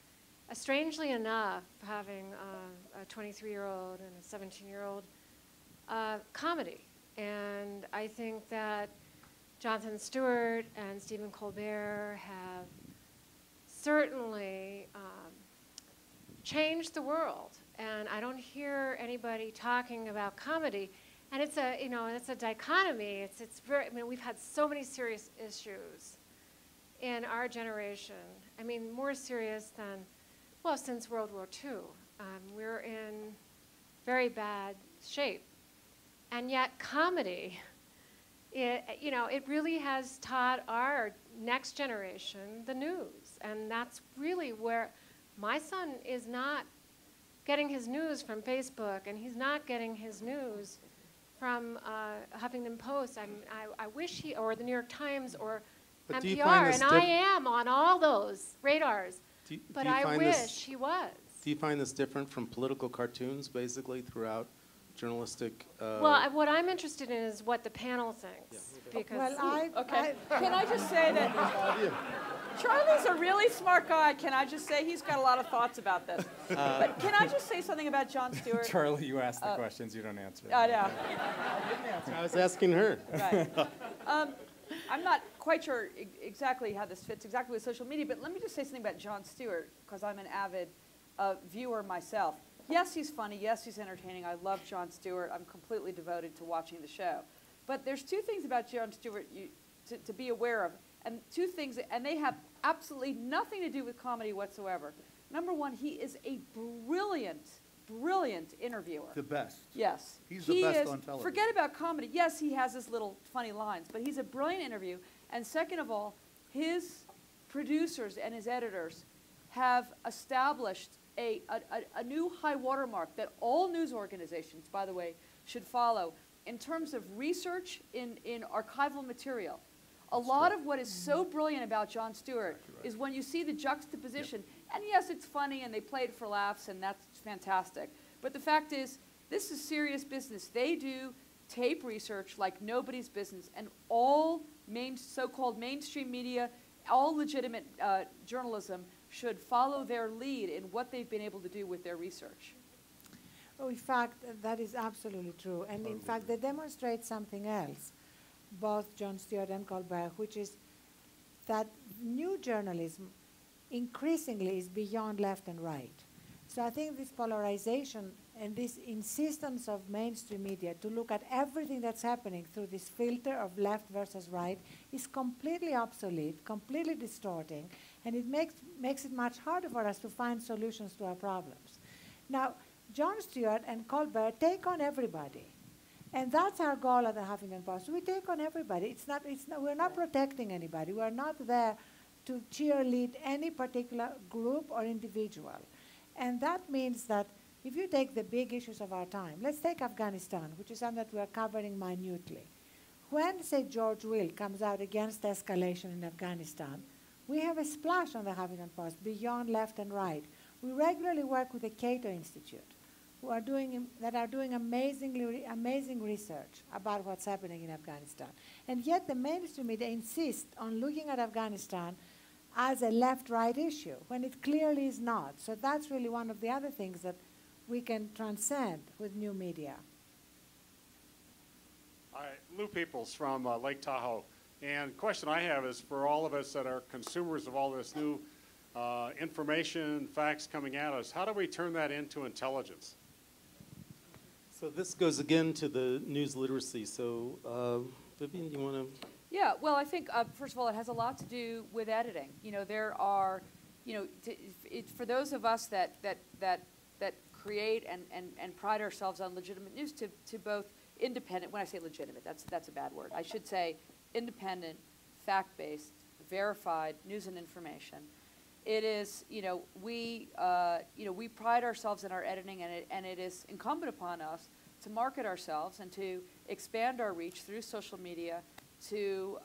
strangely enough, having a 23-year-old and a 17-year-old comedy, and I think that Jonathan Stewart and Stephen Colbert have certainly changed the world, and I don't hear anybody talking about comedy. And it's a, it's a dichotomy. It's very. I mean, we've had so many serious issues in our generation. I mean, more serious than, well, since World War II. We're in very bad shape, and yet comedy. It really has taught our next generation the news, and that's really where my son is not getting his news from Facebook, and he's not getting his news from Huffington Post. I wish he, or the New York Times, or But do you NPR, find this and I am on all those radars, but do you I find wish this- he was. Do you find this different from political cartoons, basically, throughout journalistic? Well, what I'm interested in is what the panel thinks, because Well, Okay. Can I just say that Charlie's a really smart guy. Can I just say he's got a lot of thoughts about this? But can I just say something about Jon Stewart? Charlie, you ask the questions, you don't answer. I know. I was asking her. Right. I'm not quite sure exactly how this fits exactly with social media, but let me just say something about Jon Stewart, because I'm an avid viewer myself. Yes, he's funny. Yes, he's entertaining. I love Jon Stewart. I'm completely devoted to watching the show. But there's two things about Jon Stewart to be aware of, and two things, and they have absolutely nothing to do with comedy whatsoever. Number one, he is a brilliant, brilliant interviewer. The best. Yes. He's the best on television. Forget about comedy. Yes, he has his little funny lines, but he's a brilliant interview. And second of all, his producers and his editors have established a new high watermark that all news organizations, by the way, should follow in terms of research in archival material. A lot of what is so brilliant about Jon Stewart is when you see the juxtaposition, and yes, it's funny and they play it for laughs and that's fantastic, but the fact is, this is serious business. They do tape research like nobody's business, and all so-called mainstream media, all legitimate journalism should follow their lead in what they've been able to do with their research. Oh, in fact, that is absolutely true. And in fact, they demonstrate something else, both Jon Stewart and Colbert, which is that new journalism increasingly is beyond left and right. So I think this polarization and this insistence of mainstream media to look at everything that's happening through this filter of left versus right is completely obsolete, completely distorting, and it makes it much harder for us to find solutions to our problems. Now, Jon Stewart and Colbert take on everybody. And that's our goal at the Huffington Post. We take on everybody. We're not protecting anybody. We're not there to cheerlead any particular group or individual. And that means that if you take the big issues of our time, let's take Afghanistan, which is something that we're covering minutely. When, say, George Will comes out against escalation in Afghanistan, we have a splash on the Huffington Post beyond left and right. We regularly work with the Cato Institute, who are doing amazing research about what's happening in Afghanistan. And yet the mainstream media insist on looking at Afghanistan as a left-right issue, when it clearly is not. So that's really one of the other things that we can transcend with new media. Hi, Lou Peoples from Lake Tahoe. And the question I have is for all of us that are consumers of all this new information, facts coming at us, how do we turn that into intelligence? So this goes again to the news literacy. So Vivian, you want to? Yeah, well, I think, first of all, it has a lot to do with editing. You know, there are for those of us that create and pride ourselves on legitimate news, to both independent, when I say legitimate, that's a bad word. I should say independent, fact-based, verified news and information. It is, we pride ourselves in our editing, and it is incumbent upon us to market ourselves and to expand our reach through social media to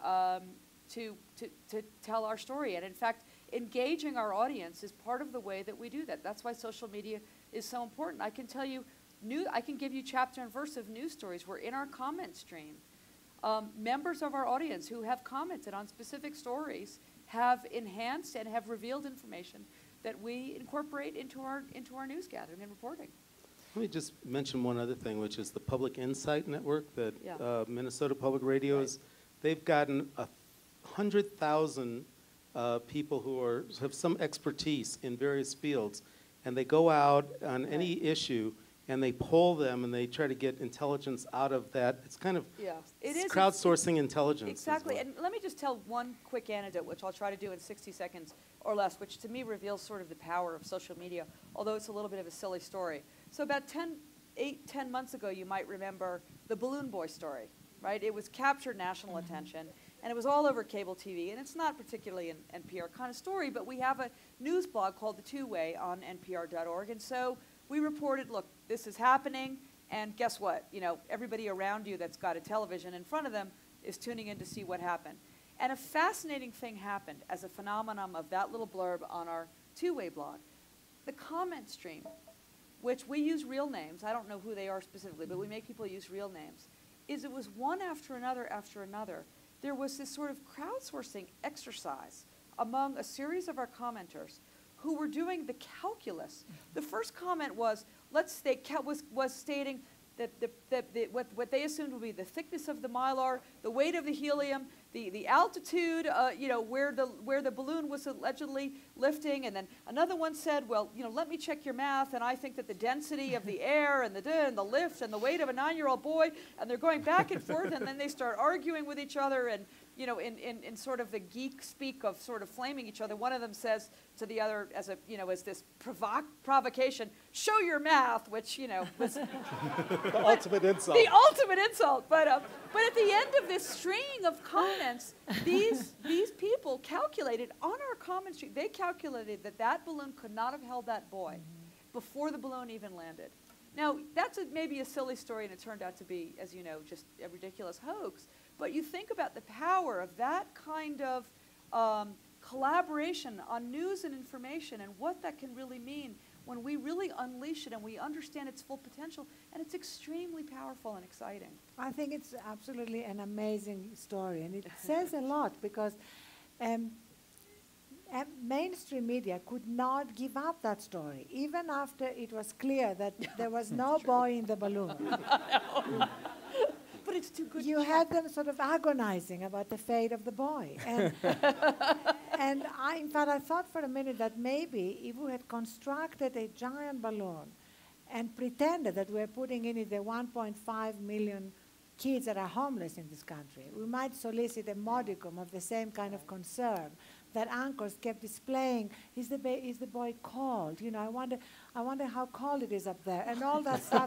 tell our story. And in fact, engaging our audience is part of the way that we do that. That's why social media is so important. I can tell you, I can give you chapter and verse of news stories where in our comment stream, members of our audience who have commented on specific stories have enhanced and have revealed information that we incorporate into our news gathering and reporting. Let me just mention one other thing, which is the Public Insight Network that Yeah. Minnesota Public Radio is. They've gotten 100,000 people who have some expertise in various fields, and they go out on any issue and they poll them and they try to get intelligence out of that. It's kind of crowdsourcing intelligence. Exactly. And let me just tell one quick anecdote, which I'll try to do in 60 seconds or less, which to me reveals sort of the power of social media, although it's a little bit of a silly story. So about 10 months ago, you might remember the Balloon Boy story, right? It was captured national attention, and it was all over cable TV, and it's not particularly an NPR kind of story, but we have a news blog called The Two-Way on NPR.org, and so we reported, look, this is happening, and guess what? Everybody around you that's got a television in front of them is tuning in to see what happened. And a fascinating thing happened as a phenomenon of that little blurb on our Two-Way blog. The comment stream, which we use real names, I don't know who they are specifically, but we make people use real names, it was one after another after another. There was this sort of crowdsourcing exercise among a series of our commenters who were doing the calculus. The first comment was, was stating that what they assumed would be the thickness of the mylar, the weight of the helium, the altitude, where the balloon was allegedly lifting, and then another one said, well, let me check your math, and I think that the density of the air and the lift and the weight of a 9-year-old boy, and they're going back and forth, and then they start arguing with each other, and in sort of the geek speak of sort of flaming each other. One of them says to the other as this provocation, show your math, which, was The ultimate insult. The ultimate insult. But at the end of this string of comments, these people calculated on our comment stream, they calculated that balloon could not have held that boy before the balloon even landed. Now, that's maybe a silly story, and it turned out to be, as you know, just a ridiculous hoax. But you think about the power of that kind of collaboration on news and information and what that can really mean when we really unleash it and we understand its full potential, and it's extremely powerful and exciting. I think it's absolutely an amazing story, and it says a lot because mainstream media could not give up that story, even after it was clear that there was no boy in the balloon. But it's too good. You had them sort of agonizing about the fate of the boy. And, in fact, I thought for a minute that maybe if we had constructed a giant balloon and pretended that we're putting in it the 1.5 million kids that are homeless in this country, we might solicit a modicum of the same kind of concern that anchors kept displaying. Is the boy cold? I wonder how cold it is up there, and all that stuff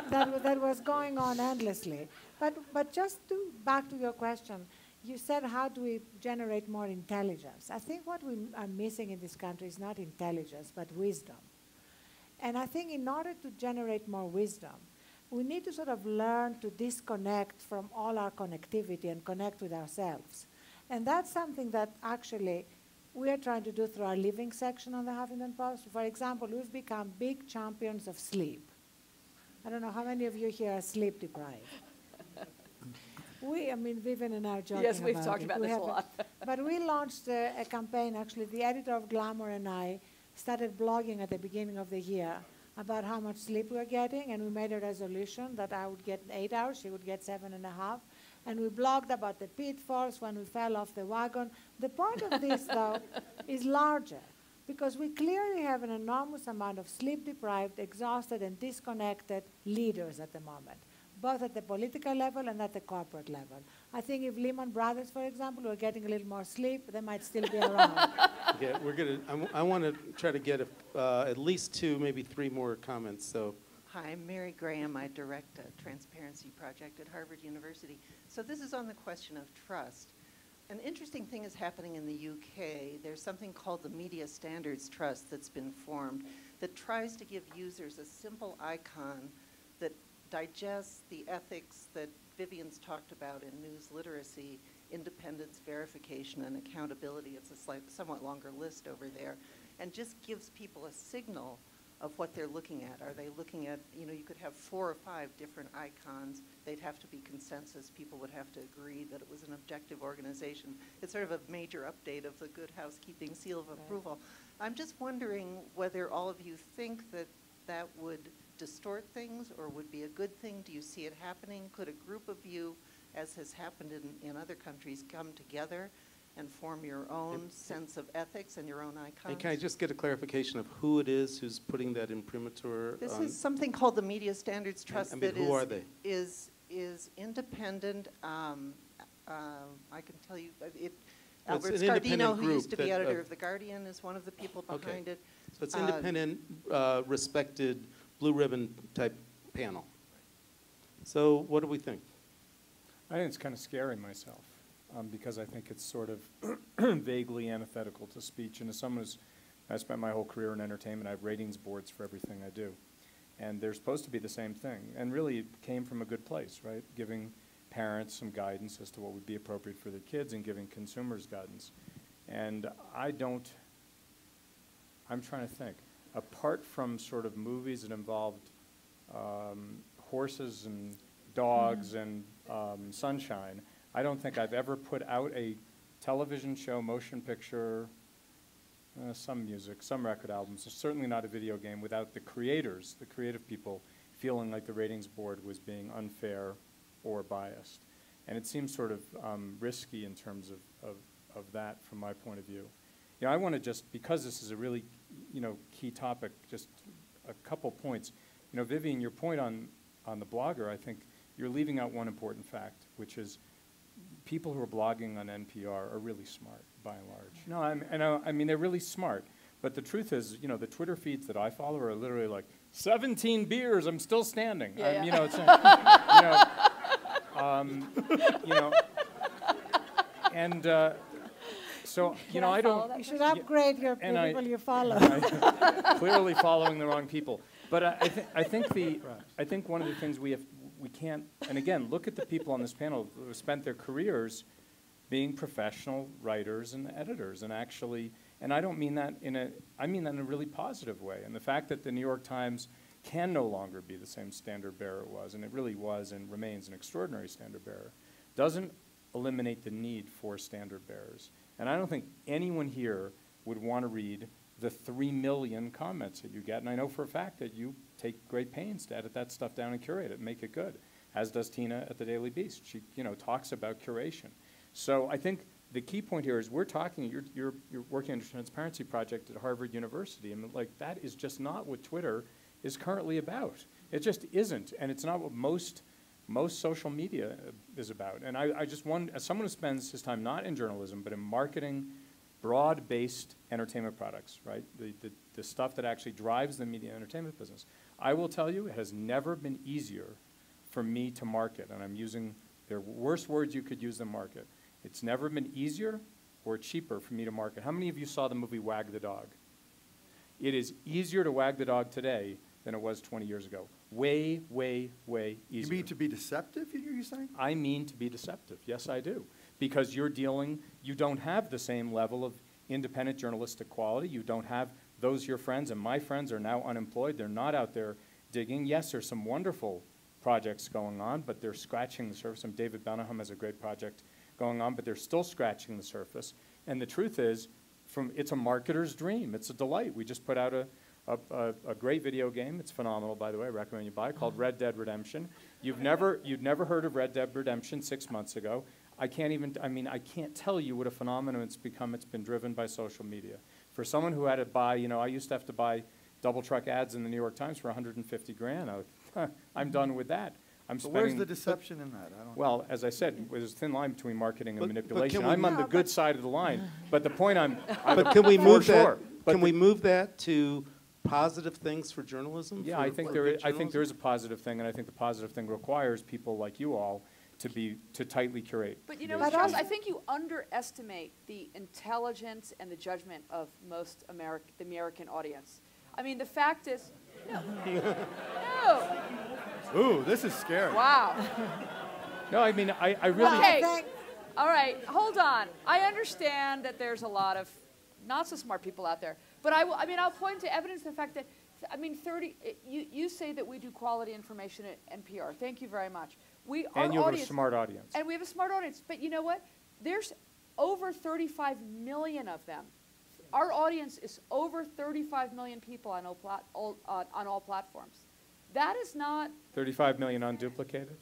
that was going on endlessly. But just back to your question, you said, how do we generate more intelligence? I think what we are missing in this country is not intelligence, but wisdom. And I think in order to generate more wisdom, we need to sort of learn to disconnect from all our connectivity and connect with ourselves. And that's something that actually we are trying to do through our living section on the Huffington Post. For example, we've become big champions of sleep. I don't know how many of you here are sleep deprived. Vivian and I are joking about it. Yes, we've talked about this a lot. But we launched a campaign, actually, the editor of Glamour and I started blogging at the beginning of the year about how much sleep we were getting, and we made a resolution that I would get 8 hours, she would get 7.5. And we blogged about the pitfalls when we fell off the wagon. The point of this, though, is larger, because we clearly have an enormous amount of sleep-deprived, exhausted, and disconnected leaders at the moment, both at the political level and at the corporate level. I think if Lehman Brothers, for example, were getting a little more sleep, they might still be around. Okay, we're gonna. I want to try to get at least 2, maybe 3 more comments. So. Hi, I'm Mary Graham. I direct a transparency project at Harvard University. So this is on the question of trust. An interesting thing is happening in the UK. There's something called the Media Standards Trust that's been formed that tries to give users a simple icon that digests the ethics that Vivian's talked about in news literacy, independence, verification, and accountability. It's a somewhat longer list over there, and just gives people a signal of what they're looking at. Are they looking at, you could have 4 or 5 different icons. They'd have to be consensus. People would have to agree that it was an objective organization. It's sort of a major update of the Good Housekeeping seal of approval. I'm just wondering whether all of you think that that would distort things or would be a good thing. Do you see it happening? Could a group of you, as has happened in other countries, come together and form your own sense of ethics and your own icons? And can I just get a clarification of who it is who's putting that imprimatur? This is something called the Media Standards Trust. I mean, who are they? Is independent. I can tell you, Albert an Scardino, independent who used to group be that, editor of The Guardian, is one of the people behind it. So it's independent, respected, blue ribbon type panel. So what do we think? I think it's kind of scary myself, because I think it's sort of vaguely antithetical to speech. And as someone who's, I spent my whole career in entertainment, I have ratings boards for everything I do. And they're supposed to be the same thing. And really, it came from a good place, right? Giving parents some guidance as to what would be appropriate for their kids and giving consumers guidance. And I'm trying to think. Apart from sort of movies that involved horses and dogs and sunshine, I don't think I've ever put out a television show, motion picture, some music, some record albums, certainly not a video game, without the creators, the creative people, feeling like the ratings board was being unfair or biased. And it seems sort of risky in terms of that from my point of view. I want to just, because this is a really key topic, just a couple points. Vivian, your point on the blogger, I think you're leaving out one important fact, which is people who are blogging on NPR are really smart, by and large. No, I mean, they're really smart. But the truth is, the Twitter feeds that I follow are literally like, 17 beers, I'm still standing. Yeah, It's and so, I don't. You should upgrade the people you follow. Clearly following the wrong people. But I think one of the things we can't, and again, look at the people on this panel who have spent their careers being professional writers and editors, and actually, and I don't mean that I mean that in a really positive way. And the fact that the New York Times can no longer be the same standard bearer it was, and it really was and remains an extraordinary standard bearer, doesn't eliminate the need for standard bearers. And I don't think anyone here would want to read the 3 million comments that you get. And I know for a fact that you take great pains to edit that stuff down and curate it and make it good, as does Tina at the Daily Beast. She talks about curation. So I think the key point here is we're talking, you're working on a transparency project at Harvard University, and that is just not what Twitter is currently about. It just isn't, and it's not what most social media is about. And I just want, as someone who spends his time not in journalism, but in marketing broad-based entertainment products, right? The stuff that actually drives the media and entertainment business. I will tell you, it has never been easier for me to market, and I'm using the worst words you could use than market. It's never been easier or cheaper for me to market. How many of you saw the movie Wag the Dog? It is easier to wag the dog today than it was 20 years ago. Way, way, way easier. You mean to be deceptive, you're saying? I mean to be deceptive. Yes, I do. Because you don't have the same level of independent journalistic quality. You don't have those your friends, and my friends are now unemployed. They're not out there digging. Yes, there's some wonderful projects going on, but they're scratching the surface. And David Benahum has a great project going on, but they're still scratching the surface. And the truth is, it's a marketer's dream. It's a delight. We just put out a great video game. It's phenomenal, by the way. I recommend you buy it, called Red Dead Redemption. You'd never heard of Red Dead Redemption 6 months ago. I can't tell you what a phenomenon it's become. It's been driven by social media. For someone who had to buy, I used to have to buy double truck ads in the New York Times for 150 grand. I'm done with that. I'm But where's spending. the deception in that? I don't. Well, as I said, there's a thin line between marketing and But can manipulation. we- I'm on the No, good but- side of the line. But the point But can we for move sure. that, But can we move that to positive things for journalism? Yeah, for- I think for there good is, I think there is journalism? a positive thing, and I think the positive thing requires people like you all to tightly curate. But you know, But Strauss, also- I think you underestimate the intelligence and the judgment of most the American audience. I mean, the fact is, no, no, Ooh, this is scary. wow. No, I mean, I really. Okay, I think- all right, hold on. I understand that there's a lot of not so smart people out there, but I mean, I'll point to evidence the fact that, I mean, you say that we do quality information at NPR. Thank you very much. Our And you have a audience, smart audience. and we have a smart audience. But you know what? There's over 35 million of them. Our audience is over 35 million people on all platforms. That is not 35 million unduplicated?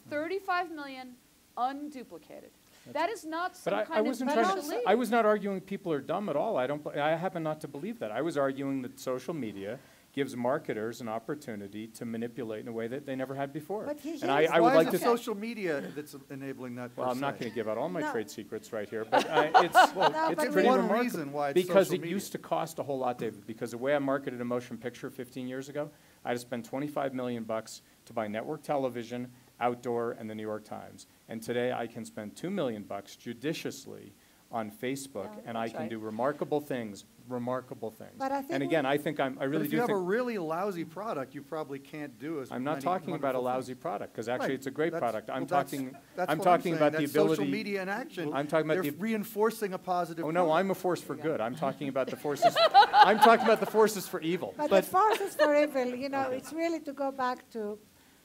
35 million unduplicated. That is not some But I kind of wasn't special trying to, league. I was not arguing people are dumb at all. I happen not to believe that. I was arguing that social media gives marketers an opportunity to manipulate in a way that they never had before. But And here's- I would Why like is to. it social media that's enabling that? Well, I'm not going to give out all my No. trade secrets right here, but it's No, it's but pretty one remarkable. reason why it's Because social it media. used to cost a whole lot, David. Because the way I marketed a motion picture 15 years ago, I had to spend $25 million to buy network television, outdoor, and the New York Times. And today I can spend $2 million judiciously on Facebook, Yeah, and I that's can right. do remarkable things. But I think And again, I But really if do you have a think. really lousy product, you probably can't do as I'm not many talking about a wonderful lousy things. product, because actually Right. it's a great That's- product. I'm well, that's- talking, that's I'm what talking saying. about the That's ability. social media in action. I'm talking about They're the. reinforcing a positive. Oh, no, product. I'm a force for good. I'm talking about the forces, I'm talking about the forces for evil. But the forces for evil, you know, it's really to go back to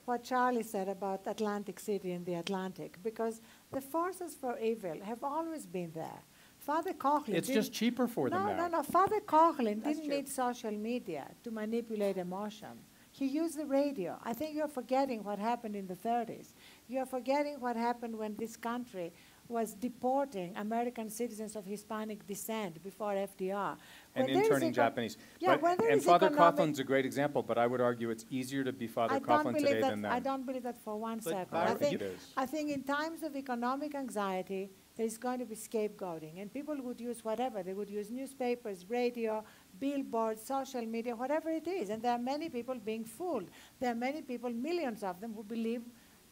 what Charlie said about Atlantic City and the Atlantic, because the forces for evil have always been there. Father Coughlin. It's just cheaper for them now. No. Father Coughlin That's didn't true. need social media to manipulate emotion. He used the radio. I think you're forgetting what happened in the 30s. You're forgetting what happened when this country was deporting American citizens of Hispanic descent before FDR. And When there is interning eco- Japanese. Yeah, But- when there and is Father economic- Coughlin's a great example, but I would argue it's easier to be Father I don't Coughlin believe today that. than then. I don't believe that for one But second. I I think think, it is. I think in times of economic anxiety, there's going to be scapegoating, and people would use whatever. They would use newspapers, radio, billboards, social media, whatever it is. And there are many people being fooled. There are many people, millions of them, who believe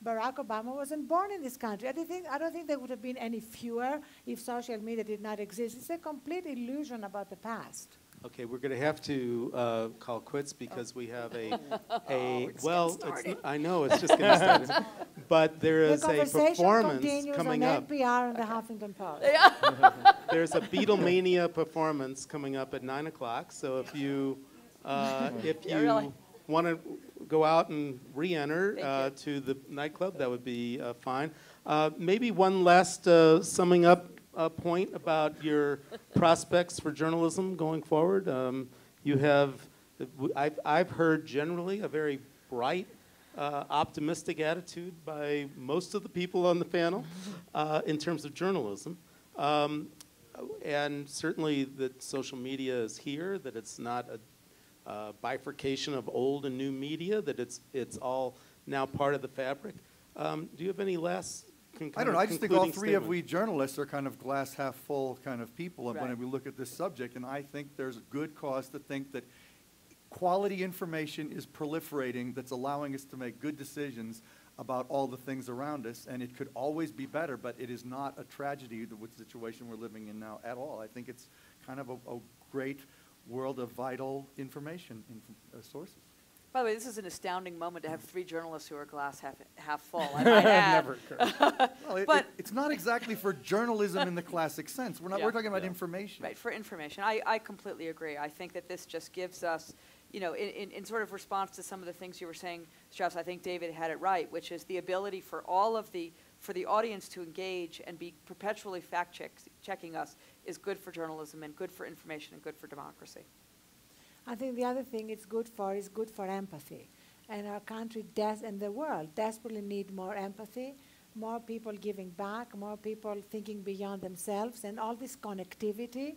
Barack Obama wasn't born in this country. I don't think there would have been any fewer if social media did not exist. It's a complete illusion about the past. Okay, we're going to have to call quits because we have I know, it's just getting started. But there The is a conversation performance continues coming on up. NPR and the Huffington Post. There's a Beatlemania performance coming up at 9 o'clock. So if you really. want to go out and re-enter Thank to the nightclub, that would be fine. Maybe one last summing up point about your prospects for journalism going forward. You have, I've heard generally a very bright, optimistic attitude by most of the people on the panel in terms of journalism. And certainly that social media is here, that it's not a bifurcation of old and new media, that it's all now part of the fabric. Do you have any last I don't know. I just think all concluding three of statement? we journalists are kind of glass half full kind of people Right. when we look at this subject, and I think there's good cause to think that quality information is proliferating that's allowing us to make good decisions about all the things around us, and it could always be better, but it is not a tragedy, the situation we're living in now at all. I think it's kind of a great world of vital information sources. By the way, this is an astounding moment to have three journalists who are glass half full. I might add. Never occurred. Well, But- it's not exactly for journalism in the classic sense. Yeah. We're talking about information. Right, for information. I completely agree. I think that this just gives us, you know, in sort of response to some of the things you were saying, Strauss, I think David had it right, which is the ability for for the audience to engage and be perpetually checking us is good for journalism and good for information and good for democracy. I think the other thing it's good for is good for empathy. And our country and the world desperately need more empathy, more people giving back, more people thinking beyond themselves, and all this connectivity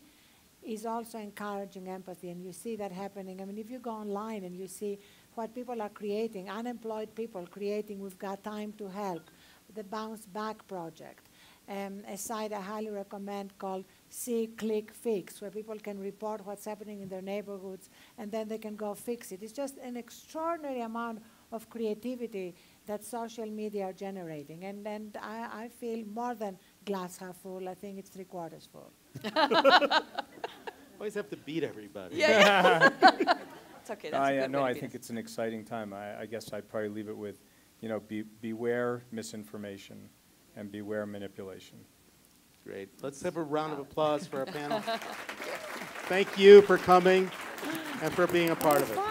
is also encouraging empathy, and you see that happening. I mean, if you go online and you see what people are creating, unemployed people creating We've Got Time to Help, the Bounce Back Project, a site I highly recommend called See, Click, Fix, where people can report what's happening in their neighborhoods, and then they can go fix it. It's just an extraordinary amount of creativity that social media are generating. And I feel more than glass half full. I think it's 3/4 full. Always have to beat everybody. Yeah. It's okay. That's a good no, way I to think be. it's an exciting time. I guess I'd probably leave it with, beware misinformation and beware manipulation. Great. Let's have a round of applause for our panel. Thank you for coming and for being a part of it.